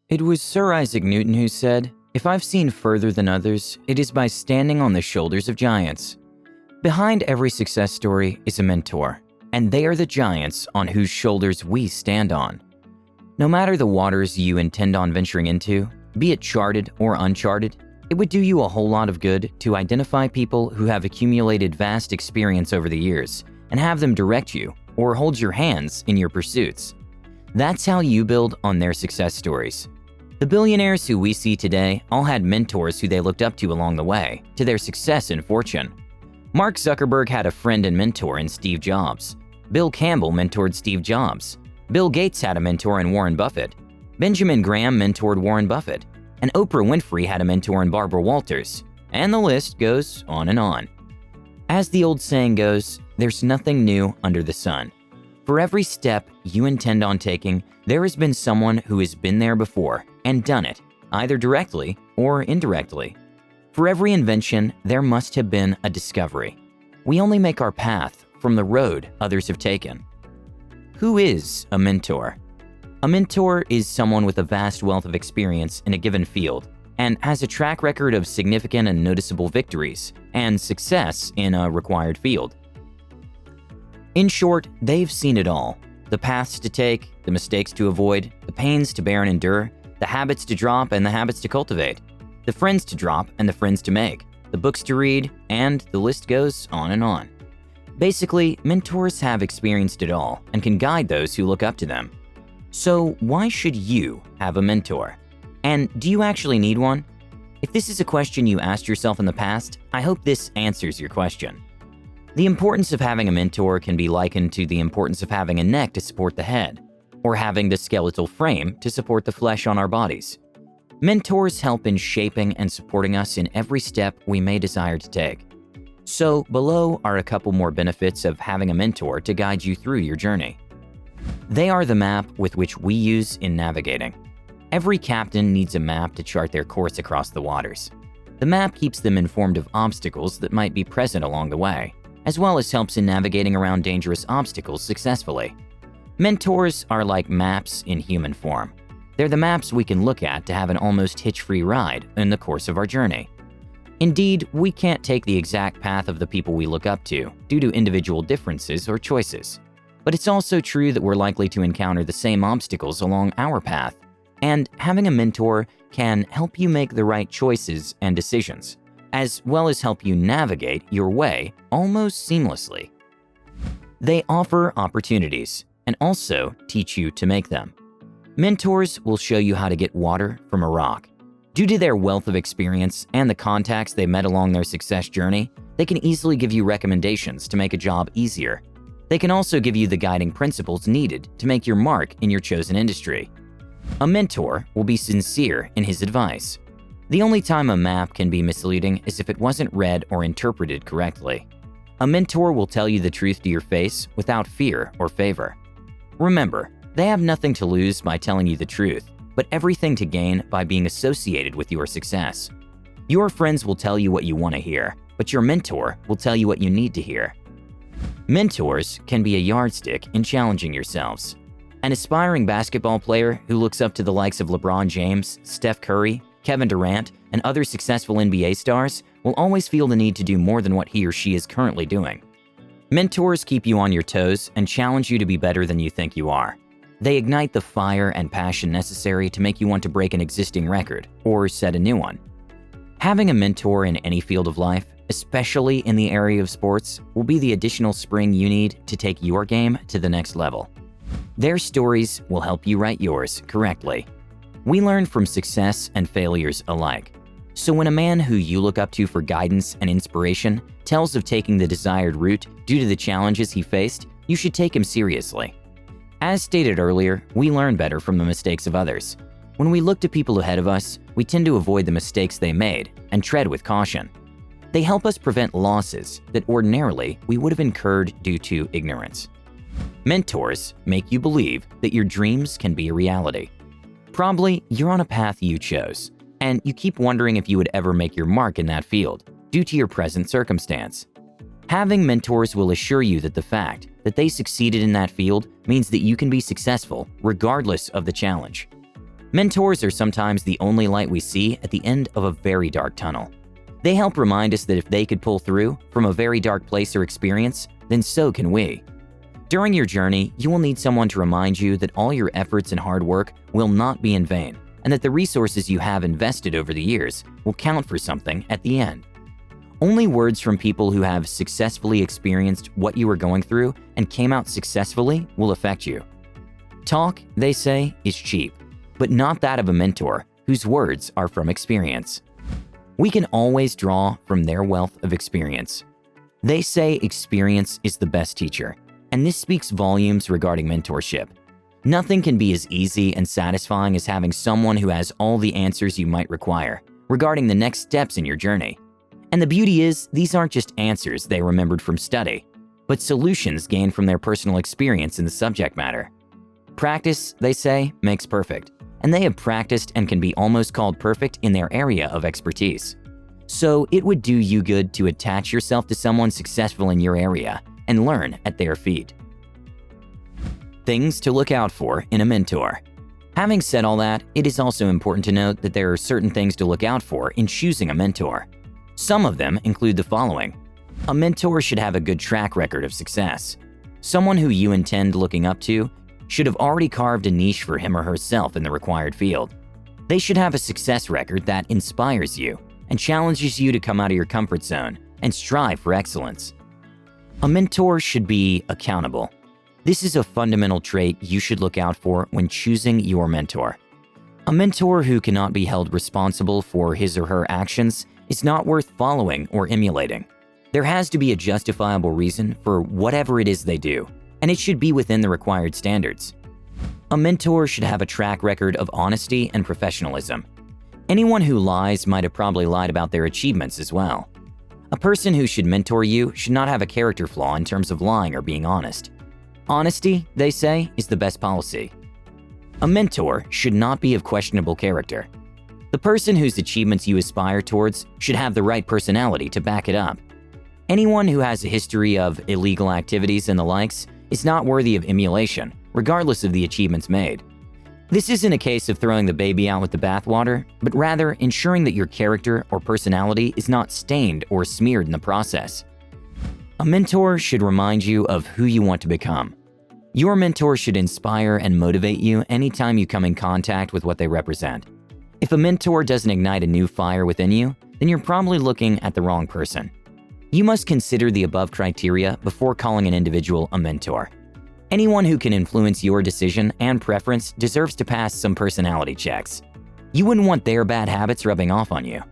It was Sir Isaac Newton who said, "If I've seen further than others, it is by standing on the shoulders of giants." Behind every success story is a mentor, and they are the giants on whose shoulders we stand on. No matter the waters you intend on venturing into, be it charted or uncharted, it would do you a whole lot of good to identify people who have accumulated vast experience over the years and have them direct you or hold your hands in your pursuits. That's how you build on their success stories. The billionaires who we see today all had mentors who they looked up to along the way to their success and fortune. Mark Zuckerberg had a friend and mentor in Steve Jobs. Bill Campbell mentored Steve Jobs. Bill Gates had a mentor in Warren Buffett. Benjamin Graham mentored Warren Buffett. And Oprah Winfrey had a mentor in Barbara Walters. And the list goes on and on. As the old saying goes, there's nothing new under the sun. For every step you intend on taking, there has been someone who has been there before and done it, either directly or indirectly. For every invention, there must have been a discovery. We only make our path from the road others have taken. Who is a mentor? A mentor is someone with a vast wealth of experience in a given field and has a track record of significant and noticeable victories and success in a required field. In short, they've seen it all. The paths to take, the mistakes to avoid, the pains to bear and endure, the habits to drop and the habits to cultivate, the friends to drop and the friends to make, the books to read, and the list goes on and on. Basically, mentors have experienced it all and can guide those who look up to them. So why should you have a mentor? And do you actually need one? If this is a question you asked yourself in the past, I hope this answers your question. The importance of having a mentor can be likened to the importance of having a neck to support the head, or having the skeletal frame to support the flesh on our bodies. Mentors help in shaping and supporting us in every step we may desire to take. So below are a couple more benefits of having a mentor to guide you through your journey. They are the map with which we use in navigating. Every captain needs a map to chart their course across the waters. The map keeps them informed of obstacles that might be present along the way, as well as helps in navigating around dangerous obstacles successfully. Mentors are like maps in human form. They're the maps we can look at to have an almost hitch-free ride in the course of our journey. Indeed, we can't take the exact path of the people we look up to due to individual differences or choices. But it's also true that we're likely to encounter the same obstacles along our path, and having a mentor can help you make the right choices and decisions, as well as help you navigate your way almost seamlessly. They offer opportunities and also teach you to make them. Mentors will show you how to get water from a rock. Due to their wealth of experience and the contacts they met along their success journey, they can easily give you recommendations to make a job easier. They can also give you the guiding principles needed to make your mark in your chosen industry. A mentor will be sincere in his advice. The only time a map can be misleading is if it wasn't read or interpreted correctly. A mentor will tell you the truth to your face without fear or favor. Remember, they have nothing to lose by telling you the truth, but everything to gain by being associated with your success. Your friends will tell you what you want to hear, but your mentor will tell you what you need to hear. Mentors can be a yardstick in challenging yourselves. An aspiring basketball player who looks up to the likes of LeBron James, Steph Curry, Kevin Durant, and other successful NBA stars will always feel the need to do more than what he or she is currently doing. Mentors keep you on your toes and challenge you to be better than you think you are. They ignite the fire and passion necessary to make you want to break an existing record or set a new one. Having a mentor in any field of life, especially in the area of sports, will be the additional spring you need to take your game to the next level. Their stories will help you write yours correctly. We learn from success and failures alike. So when a man who you look up to for guidance and inspiration tells of taking the desired route due to the challenges he faced, you should take him seriously. As stated earlier, we learn better from the mistakes of others. When we look to people ahead of us, we tend to avoid the mistakes they made and tread with caution. They help us prevent losses that ordinarily we would have incurred due to ignorance. Mentors make you believe that your dreams can be a reality. Probably you're on a path you chose, and you keep wondering if you would ever make your mark in that field due to your present circumstance. Having mentors will assure you that the fact that they succeeded in that field means that you can be successful regardless of the challenge. Mentors are sometimes the only light we see at the end of a very dark tunnel. They help remind us that if they could pull through from a very dark place or experience, then so can we. During your journey, you will need someone to remind you that all your efforts and hard work will not be in vain, and that the resources you have invested over the years will count for something at the end. Only words from people who have successfully experienced what you are going through and came out successfully will affect you. Talk, they say, is cheap, but not that of a mentor whose words are from experience. We can always draw from their wealth of experience. They say experience is the best teacher, and this speaks volumes regarding mentorship. Nothing can be as easy and satisfying as having someone who has all the answers you might require regarding the next steps in your journey. And the beauty is, these aren't just answers they remembered from study, but solutions gained from their personal experience in the subject matter. Practice, they say, makes perfect, and they have practiced and can be almost called perfect in their area of expertise. So it would do you good to attach yourself to someone successful in your area and learn at their feet. Things to look out for in a mentor. Having said all that, it is also important to note that there are certain things to look out for in choosing a mentor. Some of them include the following. A mentor should have a good track record of success. Someone who you intend looking up to should have already carved a niche for him or herself in the required field. They should have a success record that inspires you and challenges you to come out of your comfort zone and strive for excellence. A mentor should be accountable. This is a fundamental trait you should look out for when choosing your mentor. A mentor who cannot be held responsible for his or her actions is not worth following or emulating. There has to be a justifiable reason for whatever it is they do, and it should be within the required standards. A mentor should have a track record of honesty and professionalism. Anyone who lies might have probably lied about their achievements as well. A person who should mentor you should not have a character flaw in terms of lying or being honest. Honesty, they say, is the best policy. A mentor should not be of questionable character. The person whose achievements you aspire towards should have the right personality to back it up. Anyone who has a history of illegal activities and the likes is not worthy of emulation, regardless of the achievements made. This isn't a case of throwing the baby out with the bathwater, but rather ensuring that your character or personality is not stained or smeared in the process. A mentor should remind you of who you want to become. Your mentor should inspire and motivate you anytime you come in contact with what they represent. If a mentor doesn't ignite a new fire within you, then you're probably looking at the wrong person. You must consider the above criteria before calling an individual a mentor. Anyone who can influence your decision and preference deserves to pass some personality checks. You wouldn't want their bad habits rubbing off on you.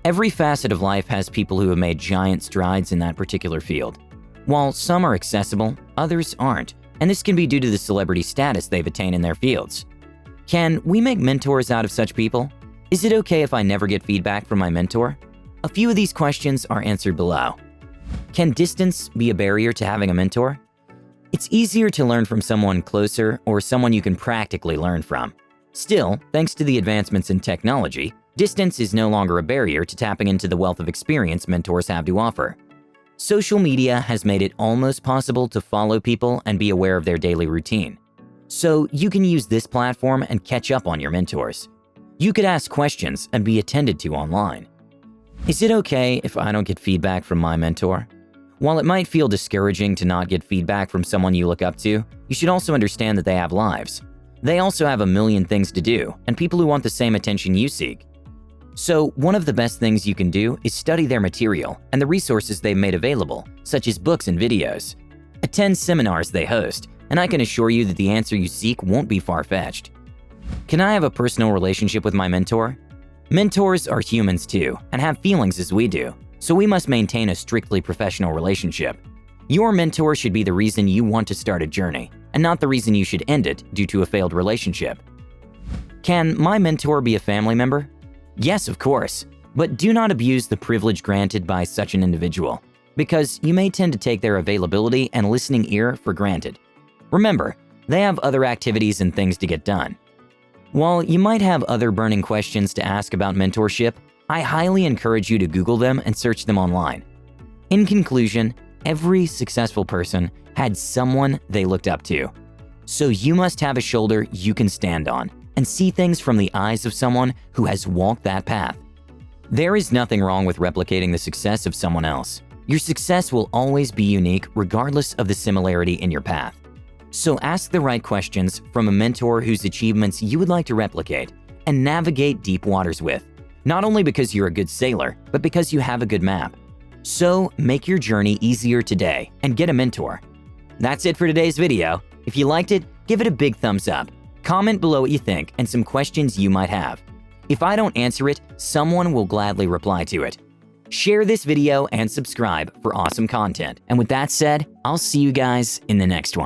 Every facet of life has people who have made giant strides in that particular field. While some are accessible, others aren't, and this can be due to the celebrity status they've attained in their fields. Can we make mentors out of such people? Is it okay if I never get feedback from my mentor? A few of these questions are answered below. Can distance be a barrier to having a mentor? It's easier to learn from someone closer or someone you can practically learn from. Still, thanks to the advancements in technology, distance is no longer a barrier to tapping into the wealth of experience mentors have to offer. Social media has made it almost possible to follow people and be aware of their daily routine. So you can use this platform and catch up on your mentors. You could ask questions and be attended to online. Is it okay if I don't get feedback from my mentor? While it might feel discouraging to not get feedback from someone you look up to, you should also understand that they have lives. They also have a million things to do and people who want the same attention you seek. So one of the best things you can do is study their material and the resources they've made available, such as books and videos. Attend seminars they host, and I can assure you that the answer you seek won't be far-fetched. Can I have a personal relationship with my mentor? Mentors are humans too, and have feelings as we do, so we must maintain a strictly professional relationship. Your mentor should be the reason you want to start a journey, and not the reason you should end it due to a failed relationship. Can my mentor be a family member? Yes, of course, but do not abuse the privilege granted by such an individual, because you may tend to take their availability and listening ear for granted. Remember, they have other activities and things to get done. While you might have other burning questions to ask about mentorship, I highly encourage you to Google them and search them online. In conclusion, every successful person had someone they looked up to. So you must have a shoulder you can stand on, and see things from the eyes of someone who has walked that path. There is nothing wrong with replicating the success of someone else. Your success will always be unique regardless of the similarity in your path. So ask the right questions from a mentor whose achievements you would like to replicate and navigate deep waters with, not only because you're a good sailor, but because you have a good map. So make your journey easier today and get a mentor. That's it for today's video. If you liked it, give it a big thumbs up. Comment below what you think and some questions you might have. If I don't answer it, someone will gladly reply to it. Share this video and subscribe for awesome content. And with that said, I'll see you guys in the next one.